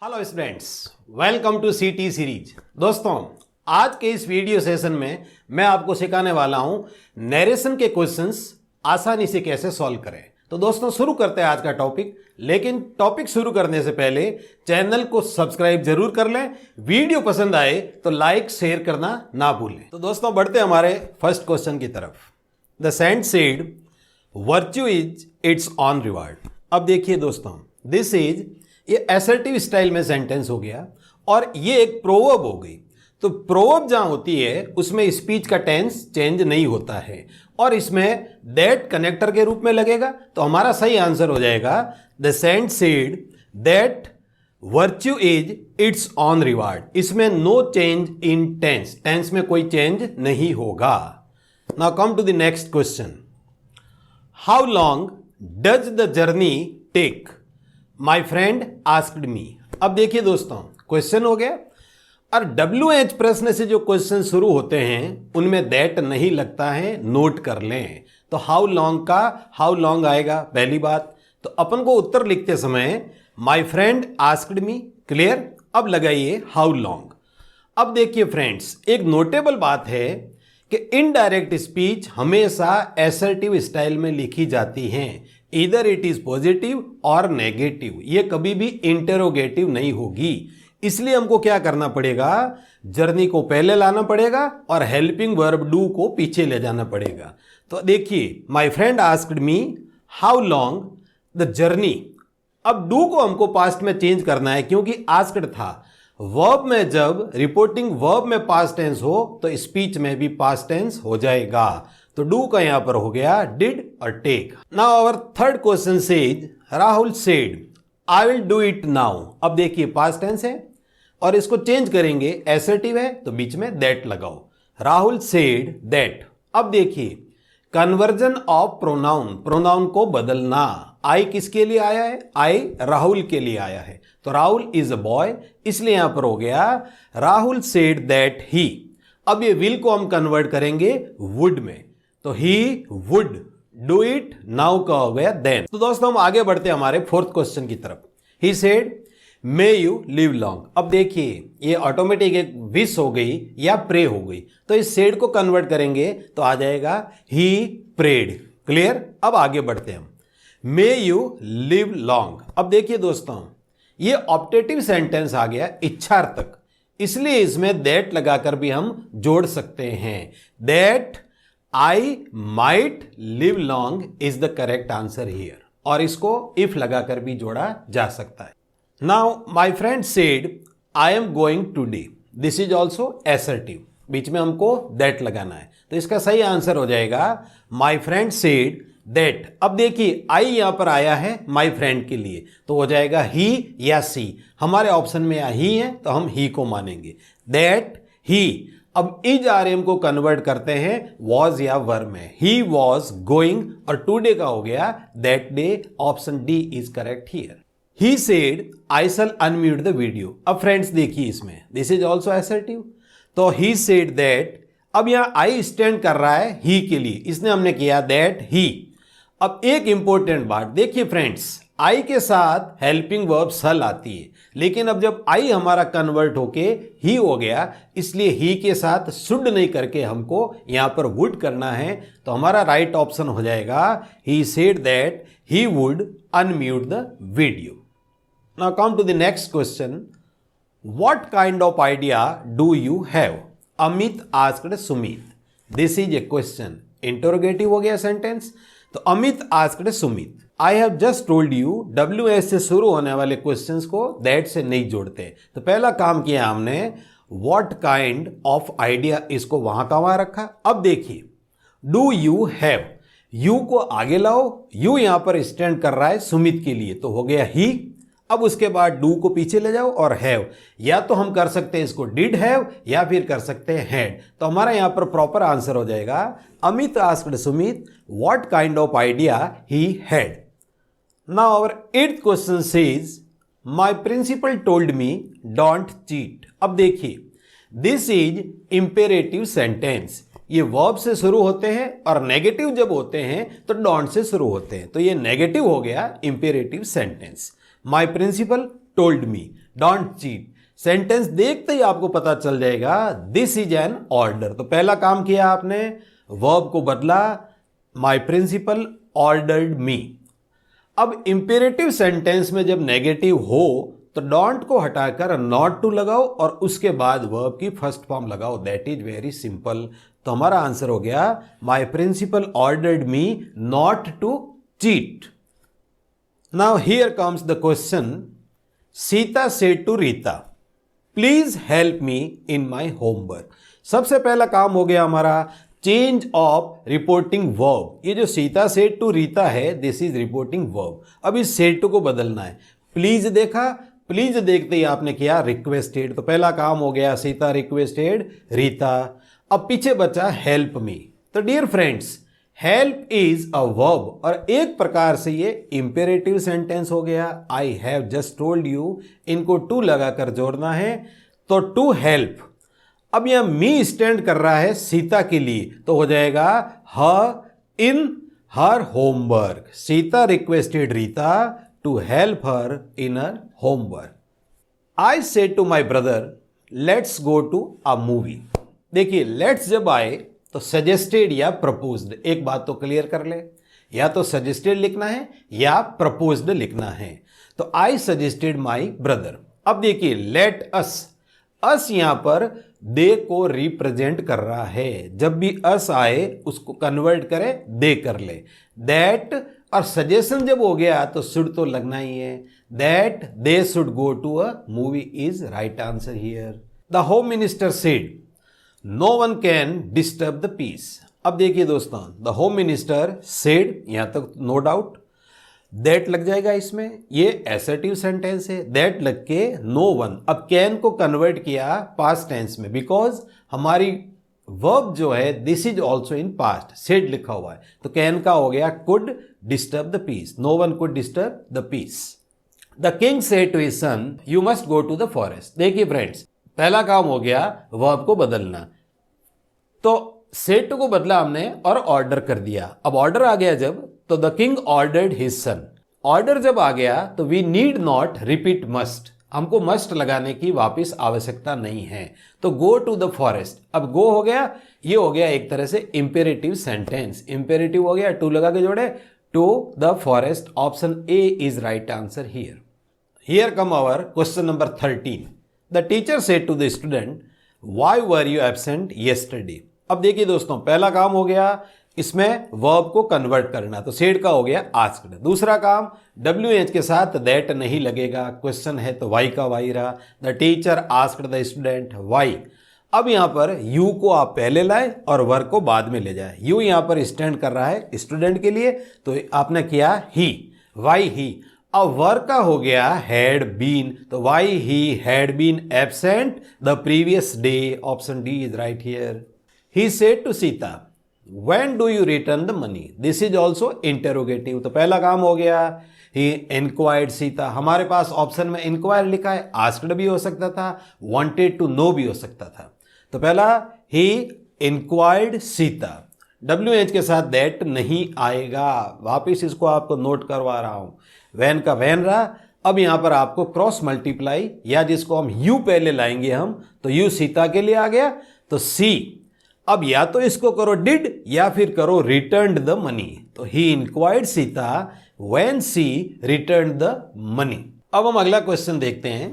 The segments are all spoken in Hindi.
हेलो स्टूडेंट्स, वेलकम टू सीटी सीरीज। दोस्तों, आज के इस वीडियो सेशन में मैं आपको सिखाने वाला हूं नरेशन के क्वेश्चंस आसानी से कैसे सॉल्व करें। तो दोस्तों, शुरू करते हैं आज का टॉपिक। लेकिन टॉपिक शुरू करने से पहले चैनल को सब्सक्राइब जरूर कर लें। वीडियो पसंद आए तो लाइक शेयर करना ना भूलें। तो दोस्तों, बढ़ते हमारे फर्स्ट क्वेश्चन की तरफ। The saint said virtue is its own reward. अब देखिए दोस्तों, दिस इज ये असर्टिव स्टाइल में सेंटेंस हो गया और ये एक प्रोवर्ब हो गई। तो प्रोवर्ब जहां होती है उसमें स्पीच का टेंस चेंज नहीं होता है और इसमें दैट कनेक्टर के रूप में लगेगा। तो हमारा सही आंसर हो जाएगा the saint said that virtue is its own reward. इसमें no change in tense, tense में कोई चेंज नहीं होगा। Now come to the next question. How long does the journey take? My friend asked me. अब देखिए दोस्तों, क्वेश्चन हो गया और WH प्रश्न से जो क्वेश्चन शुरू होते हैं उनमें दैट नहीं लगता है, नोट कर लें। तो हाउ लॉन्ग का हाउ लॉन्ग आएगा पहली बात। तो अपन को उत्तर लिखते समय माई फ्रेंड आस्क्ड मी, क्लियर। अब लगाइए हाउ लॉन्ग। अब देखिए फ्रेंड्स, एक नोटेबल बात है कि इनडायरेक्ट स्पीच हमेशा असर्टिव स्टाइल में लिखी जाती हैं। इधर इट इज पॉजिटिव और नेगेटिव, ये कभी भी इंटेरोगेटिव नहीं होगी। इसलिए हमको क्या करना पड़ेगा, जर्नी को पहले लाना पड़ेगा और हेल्पिंग वर्ब डू को पीछे ले जाना पड़ेगा। तो देखिए, my friend asked me how long the journey. अब डू को हमको पास्ट में चेंज करना है क्योंकि आस्क्ड था। वर्ब में जब रिपोर्टिंग वर्ब में पास्ट टेंस हो तो स्पीच में भी पास्ट टेंस हो जाएगा। तो डू का यहां पर हो गया डिड और take. Now our third question says Rahul said I will do it now. अब देखिए, पास्ट टेंस है और इसको चेंज करेंगे, असर्टिव है तो बीच में दैट लगाओ। Rahul said that. अब देखिए, कन्वर्जन ऑफ प्रोनाउन, प्रोनाउन को बदलना। आई किसके लिए आया है? आई राहुल के लिए आया है। तो राहुल इज अ बॉय, इसलिए यहां पर हो गया राहुल सेड दैट ही। अब ये विल को हम कन्वर्ट करेंगे वुड में, तो he would do it now का हो गया देन। तो दोस्तों, हम आगे बढ़ते हैं हमारे फोर्थ क्वेश्चन की तरफ। He said may you live long. अब देखिए, ये ऑटोमेटिक एक विश हो गई या प्रे हो गई। तो इस सेड को कन्वर्ट करेंगे तो आ जाएगा ही प्रेड, क्लियर। अब आगे बढ़ते हैं हम। May you live long. अब देखिए दोस्तों, ये ऑप्टेटिव सेंटेंस आ गया इच्छार्थक, इसलिए इसमें दैट लगाकर भी हम जोड़ सकते हैं। That I might live long is the correct answer here, और इसको इफ लगाकर भी जोड़ा जा सकता है। Now my friend said I am going today. This is also assertive, बीच में हमको दैट लगाना है। तो इसका सही आंसर हो जाएगा माई फ्रेंड सेड दैट। अब देखिए, आई यहां पर आया है माई फ्रेंड के लिए, तो हो जाएगा ही या सी। हमारे ऑप्शन में ही है तो हम ही को मानेंगे। That he. अब इज आरएम को कन्वर्ट करते हैं वॉज या वर में। ही वॉज गोइंग और टूडे का हो गया that day. Option D is correct here. He said I shall unmute the video. अब फ्रेंड्स देखिए, इसमें दिस इज ऑल्सो असर्टिव। तो ही सेड दैट। अब यहां आई स्टैंड कर रहा है ही के लिए, इसने हमने किया दैट ही। अब एक इंपॉर्टेंट बात देखिए फ्रेंड्स, आई के साथ हेल्पिंग वर्ब शैल आती है, लेकिन अब जब आई हमारा कन्वर्ट होके ही हो गया, इसलिए ही के साथ शुड नहीं करके हमको यहां पर वुड करना है। तो हमारा राइट ऑप्शन हो जाएगा he said that he would unmute the video. Now come to the next question. What kind of idea do you have? Amit asked Sumit. This is a question, interrogative हो गया सेंटेंस। तो Amit asked Sumit. I have just told you WS से शुरू होने वाले क्वेश्चंस को दैट से नहीं जोड़ते। तो पहला काम किया हमने, व्हाट काइंड ऑफ आइडिया, इसको वहां का वहां रखा। अब देखिए, डू यू हैव, यू को आगे लाओ, यू यहां पर स्टैंड कर रहा है सुमित के लिए, तो हो गया ही। अब उसके बाद डू को पीछे ले जाओ और हैव, या तो हम कर सकते हैं इसको डिड हैव या फिर कर सकते हैं हैड। तो हमारा यहां पर प्रॉपर आंसर हो जाएगा Amit asked Sumit what kind of idea he had. Now our 8th question says my principal told me don't cheat. अब देखिए, दिस इज इंपेरेटिव सेंटेंस। ये वर्ब से शुरू होते हैं और नेगेटिव जब होते हैं तो डोंट से शुरू होते हैं। तो ये नेगेटिव हो गया imperative sentence. My principal told me, don't cheat. Sentence देखते ही आपको पता चल जाएगा दिस इज एन ऑर्डर। तो पहला काम किया आपने, वर्ब को बदला, माय प्रिंसिपल ऑर्डर्ड मी। अब इंपेरेटिव सेंटेंस में जब नेगेटिव हो तो डोंट को हटाकर नॉट टू लगाओ और उसके बाद वर्ब की फर्स्ट फॉर्म लगाओ, दैट इज वेरी सिंपल। तो हमारा आंसर हो गया my principal ordered me not to cheat. Now here comes the question, Sita said to Rita please help me in my homework. सबसे पहला काम हो गया हमारा चेंज ऑफ रिपोर्टिंग वर्ब। ये जो सीता सेड टू रीता है, दिस इज रिपोर्टिंग वर्ब। अब इस सेड टू को बदलना है। प्लीज देखा, प्लीज देखते ही आपने किया रिक्वेस्टेड, तो पहला काम हो गया सीता रिक्वेस्टेड रीता। अब पीछे बचा हेल्प मी। तो dear friends, help is a verb और एक प्रकार से ये इंपेरेटिव सेंटेंस हो गया। I have just told you, इनको टू लगाकर जोड़ना है, तो टू हेल्प। अब यह मी स्टैंड कर रहा है सीता के लिए, तो हो जाएगा her in her homework. Sita requested Rita to help her in her homework. I said to my brother let's go to a movie. देखिए, लेट्स जब आए तो सजेस्टेड या प्रपोज्ड, एक बात तो क्लियर कर ले, या तो सजेस्टेड लिखना है या प्रपोज्ड लिखना है। तो आई सजेस्टेड माई ब्रदर। अब देखिए लेट अस, अस यहां पर दे को रिप्रेजेंट कर रहा है। जब भी अस आए उसको कन्वर्ट करे दे कर ले। दैट और सजेशन जब हो गया तो शुड तो लगना ही है। That they should go to a movie is right answer here. The home minister said no one can disturb the peace. अब देखिए दोस्तों, द होम मिनिस्टर सेड, यहां तक नो डाउट, दैट लग जाएगा इसमें, ये एसर्टिव सेंटेंस है, दैट लग के नो वन। अब कैन को कन्वर्ट किया पास्ट टेंस में, बिकॉज हमारी वर्ब जो है this is also in past, said लिखा हुआ है, तो कैन का हो गया could disturb the peace, no one could disturb the peace. The king said to his son you must go to the forest. देखिए फ्रेंड्स, पहला काम हो गया वर्ब को बदलना, तो सेड को बदला हमने और ऑर्डर कर दिया। अब ऑर्डर आ गया जब, तो the king ordered his son. Order जब आ गया तो we need not repeat must, हमको मस्ट लगाने की वापस आवश्यकता नहीं है। तो गो टू द फॉरेस्ट, अब गो हो गया, ये हो गया एक तरह से इंपेरेटिव सेंटेंस। इंपेरेटिव हो गया, टू लगा के जोड़े, to the forest. Option A is right answer here. Here come our question number 13। The teacher said to the student why were you absent yesterday. अब देखिए दोस्तों, पहला काम हो गया इसमें वर्ब को कन्वर्ट करना, तो सेड का हो गया आस्क्ड। दूसरा काम WH के साथ दैट नहीं लगेगा, क्वेश्चन है तो वाई का वाई रहा। The teacher asked the student why. अब यहां पर यू को आप पहले लाए और वर्ब को बाद में ले जाए। यू यहां पर स्टैंड कर रहा है स्टूडेंट के लिए, तो आपने किया ही, वाई ही। अब वर्ब का हो गया हैड बीन, तो why he had been absent the previous day. Option D is right here. He said to Sita when do you return the money, this is also interrogative। तो पहला काम हो गया he inquired सीता। हमारे पास ऑप्शन में inquire लिखा है, asked भी हो सकता था, wanted to know भी हो सकता था। तो पहला he inquired सीता, WH के साथ that नहीं आएगा, वापिस इसको आपको नोट करवा रहा हूं, when का when रहा। अब यहां पर आपको क्रॉस मल्टीप्लाई या जिसको हम u पहले लाएंगे हम, तो u सीता के लिए आ गया, तो C। अब या तो इसको करो डिड या फिर करो रिटर्न द मनी, तो he inquired Sita when she return the money. अब हम अगला क्वेश्चन देखते हैं।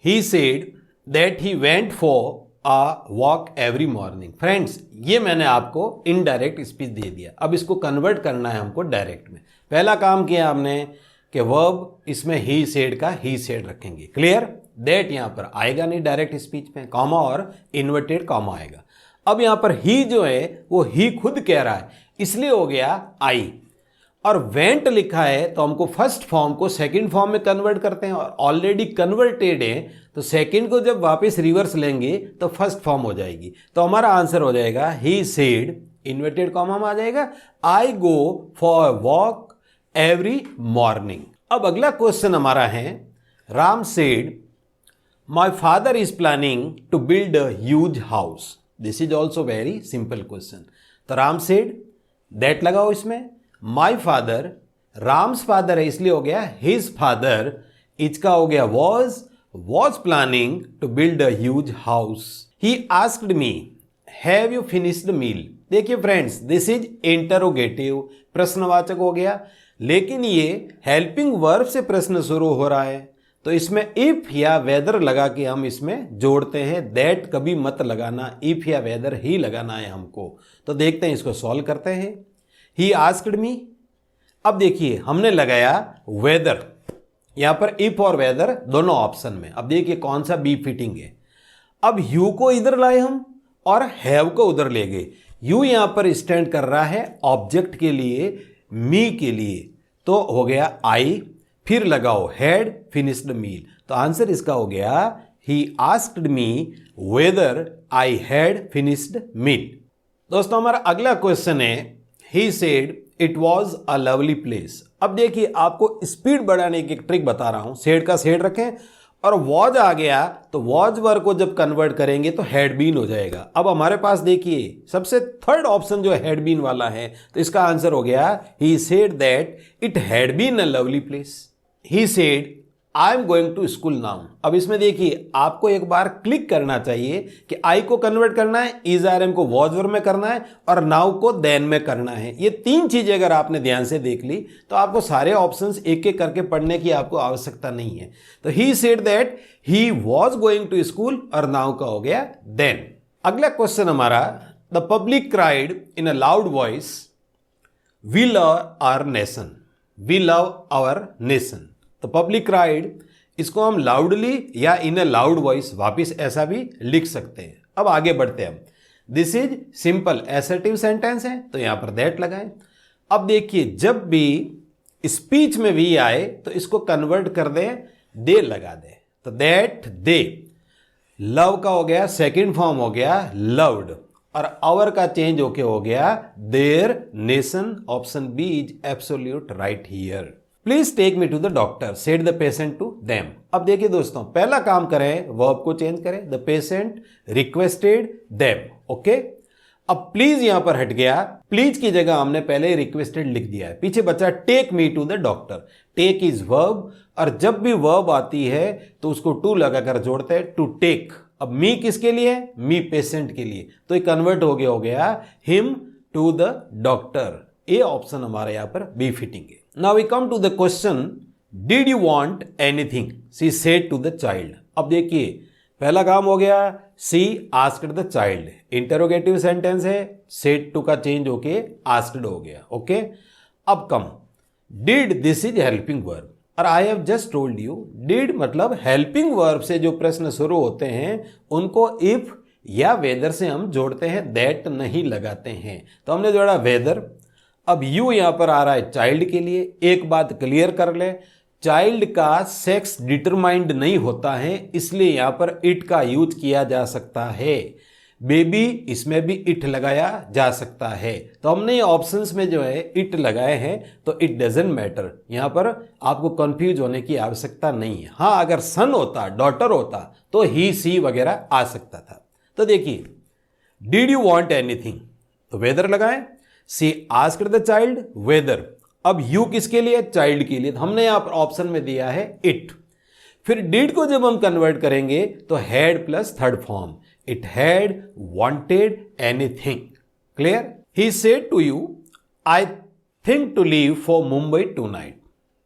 He said that he went for a walk every morning. Friends, ये मैंने आपको इनडायरेक्ट स्पीच दे दिया, अब इसको कन्वर्ट करना है हमको डायरेक्ट में। पहला काम किया हमने कि वर्ब इसमें ही सेड का ही सेड रखेंगे, क्लियर। दैट यहां पर आएगा नहीं डायरेक्ट स्पीच में, कॉमा और इन्वर्टेड कॉमा आएगा। अब यहां पर ही जो है वो ही खुद कह रहा है, इसलिए हो गया आई। और वेंट लिखा है तो हमको फर्स्ट फॉर्म को सेकंड फॉर्म में कन्वर्ट करते हैं, और ऑलरेडी कन्वर्टेड है तो सेकंड को जब वापस रिवर्स लेंगे तो फर्स्ट फॉर्म हो जाएगी। तो हमारा आंसर हो जाएगा ही सेड, इन्वर्टेड कॉमा में आ जाएगा, I go for walk every morning. अब अगला क्वेश्चन हमारा है, Ram said my father is planning to build a huge house. This is also very simple question. तो राम सेड, दैट लगाओ इसमें, माई फादर, राम्स फादर है इसलिए हो गया हिज फादर इज का हो गया was planning to build a huge house. He asked me have you finished meal. देखिए फ्रेंड्स, दिस इज इंटरोगेटिव, प्रश्नवाचक हो गया, लेकिन ये हेल्पिंग वर्ब से प्रश्न शुरू हो रहा है, तो इसमें इफ या वेदर लगा के हम इसमें जोड़ते हैं। दैट कभी मत लगाना, इफ या वेदर ही लगाना है हमको। तो देखते हैं, इसको सॉल्व करते हैं। ही आस्क्ड मी, अब देखिए हमने लगाया वेदर, यहां पर इफ और वेदर दोनों ऑप्शन में। अब देखिए कौन सा बी फिटिंग है। अब यू को इधर लाए हम और हैव को उधर ले गए। यू यहां पर स्टैंड कर रहा है ऑब्जेक्ट के लिए, मी के लिए, तो हो गया आई, फिर लगाओ हैड फिनिश्ड मील। तो आंसर इसका हो गया he asked me whether I had finished meal. दोस्तों हमारा अगला क्वेश्चन है, he said it was a lovely place. अब देखिए आपको स्पीड बढ़ाने की एक ट्रिक बता रहा हूं। सेड का सेड रखें और वॉज आ गया तो वॉज वर्ब को जब कन्वर्ट करेंगे तो हैड बीन हो जाएगा। अब हमारे पास देखिए सबसे थर्ड ऑप्शन जो हैड बीन वाला है, तो इसका आंसर हो गया he said that it had been a lovely place. He said I am going to school now. अब इसमें देखिए आपको एक बार क्लिक करना चाहिए कि आई को कन्वर्ट करना है, इज आर एम को वॉज वर्ब में करना है और नाउ को देन में करना है। ये तीन चीजें अगर आपने ध्यान से देख ली तो आपको सारे ऑप्शंस एक एक करके पढ़ने की आपको आवश्यकता नहीं है। तो he said that he was going to school और नाउ का हो गया देन। अगला क्वेश्चन हमारा, the public cried in a loud voice we love our nation. We love our nation. तो पब्लिक क्राइड, इसको हम लाउडली या इन अ लाउड वॉइस वापिस ऐसा भी लिख सकते हैं। अब आगे बढ़ते हैं हम। This is simple assertive sentence है, तो यहां पर दैट लगाएं। अब देखिए जब भी स्पीच में वी आए तो इसको कन्वर्ट कर दें, दे लगा दें। तो दैट दे, लव का हो गया सेकंड फॉर्म हो गया लव्ड, और आवर का चेंज होके हो गया their nation. Option B is absolute right here. Please take me to the doctor said the patient to them. अब देखिए दोस्तों, पहला काम करें वर्ब को चेंज करें, the patient requested them. Okay, अब प्लीज यहां पर हट गया, प्लीज की जगह हमने पहले रिक्वेस्टेड लिख दिया है, पीछे बचा take me to the doctor. Take is verb, और जब भी वर्ब आती है तो उसको टू लगाकर जोड़ते हैं, टू टेक। अब मी किसके लिए? मी पेशेंट के लिए, तो ये कन्वर्ट हो गया हिम टू द डॉक्टर। ये ऑप्शन हमारे यहां पर बी फिटिंग है। Now we come to the question, did you want anything? She said to the child. अब देखिए पहला काम हो गया, she asked the child. Interrogative sentence है, said to का चेंज होके asked हो गया। ओके, अब कम did, this is helping verb, और I have just told you, did मतलब helping verb से जो प्रश्न शुरू होते हैं उनको if या वेदर से हम जोड़ते हैं, that नहीं लगाते हैं। तो हमने जोड़ा वेदर। अब यू यहां पर आ रहा है चाइल्ड के लिए। एक बात क्लियर कर ले, चाइल्ड का सेक्स डिटरमाइंड नहीं होता है, इसलिए यहां पर इट का यूज किया जा सकता है। बेबी, इसमें भी इट लगाया जा सकता है। तो हमने ये ऑप्शंस में जो है इट लगाए हैं, तो इट डजंट मैटर। यहां पर आपको कंफ्यूज होने की आवश्यकता नहीं है। हाँ, अगर सन होता, डॉटर होता, तो ही सी वगैरह आ सकता था। तो देखिए, डिड यू वॉन्ट एनीथिंग, तो वेदर लगाएं। सी आस्क्ड द चाइल्ड वेदर। अब यू किसके लिए? चाइल्ड के लिए। तो हमने यहां पर ऑप्शन में दिया है इट। फिर डिड को जब हम कन्वर्ट करेंगे तो had plus third form, it had wanted anything. Clear? He said to you I think to leave for Mumbai tonight.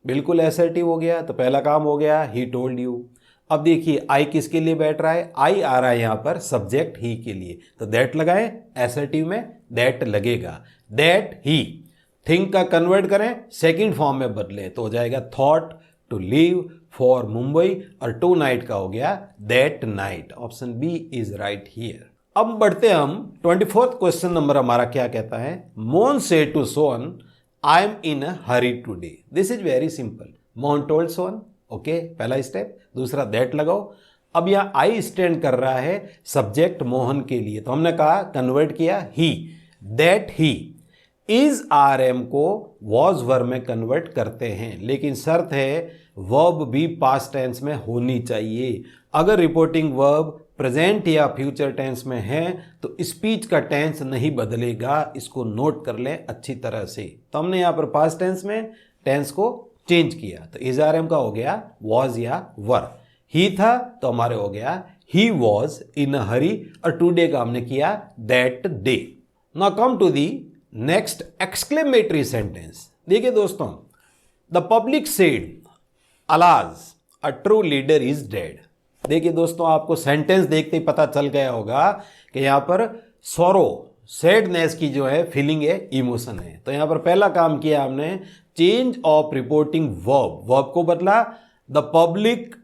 बिल्कुल असर्टिव हो गया, तो पहला काम हो गया ही टोल्ड यू। अब देखिए आई किसके लिए बैठ रहा है? आई आ रहा है यहां पर सब्जेक्ट ही के लिए, तो दैट लगाए। असर्टिव में दैट लगेगा। दैट ही, थिंक का कन्वर्ट करें सेकंड फॉर्म में बदले तो हो जाएगा thought to leave for Mumbai, और टू नाइट का हो गया that night. Option B is right here. अब बढ़ते हम 24th क्वेश्चन नंबर हमारा क्या कहता है? मोहन से to Sohan I am in a hurry today. This is very simple. Mohan told Sohan. Okay, पहला स्टेप। दूसरा दैट लगाओ। अब यहां आई स्टैंड कर रहा है सब्जेक्ट मोहन के लिए, तो हमने कहा कन्वर्ट किया he. That he is are am को वॉज वर्ब में कन्वर्ट करते हैं, लेकिन शर्त है वर्ब भी पास्ट टेंस में होनी चाहिए। अगर रिपोर्टिंग वर्ब प्रेजेंट या फ्यूचर टेंस में है तो स्पीच का टेंस नहीं बदलेगा। इसको नोट कर लें अच्छी तरह से। तो हमने यहां पर पास्ट टेंस में टेंस को चेंज किया, तो इज आर एम का हो गया वॉज या वर। ही था तो हमारे हो गया ही वॉज इन अ हरी, और टुडे का हमने किया that day. Now come to the next exclamatory sentence. देखिए दोस्तों, the public said alas a true leader is dead. देखिए दोस्तों, आपको सेंटेंस देखते ही पता चल गया होगा कि यहां पर सॉरो, सैडनेस की जो है फीलिंग है, इमोशन है। तो यहां पर पहला काम किया हमने, change of reporting verb, verb को बदला, the public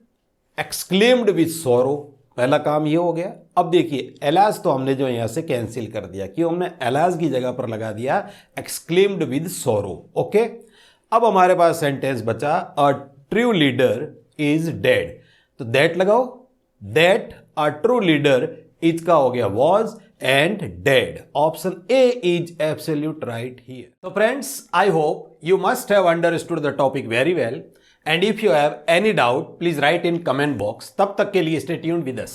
exclaimed with sorrow, पहला काम ये हो गया। अब देखिए एलाज तो हमने जो यहां से कैंसिल कर दिया, क्यों, हमने एलाज की जगह पर लगा दिया एक्सक्लेम्ड विद सॉरो। ओके, अब हमारे पास सेंटेंस बचा a true leader is dead, तो दैट लगाओ, that a true leader is का हो गया was and dead. Option A is absolute right here. तो friends, I hope you must have understood the topic very well, and if you have any doubt please write in comment box. तब तक के लिए stay tuned with us.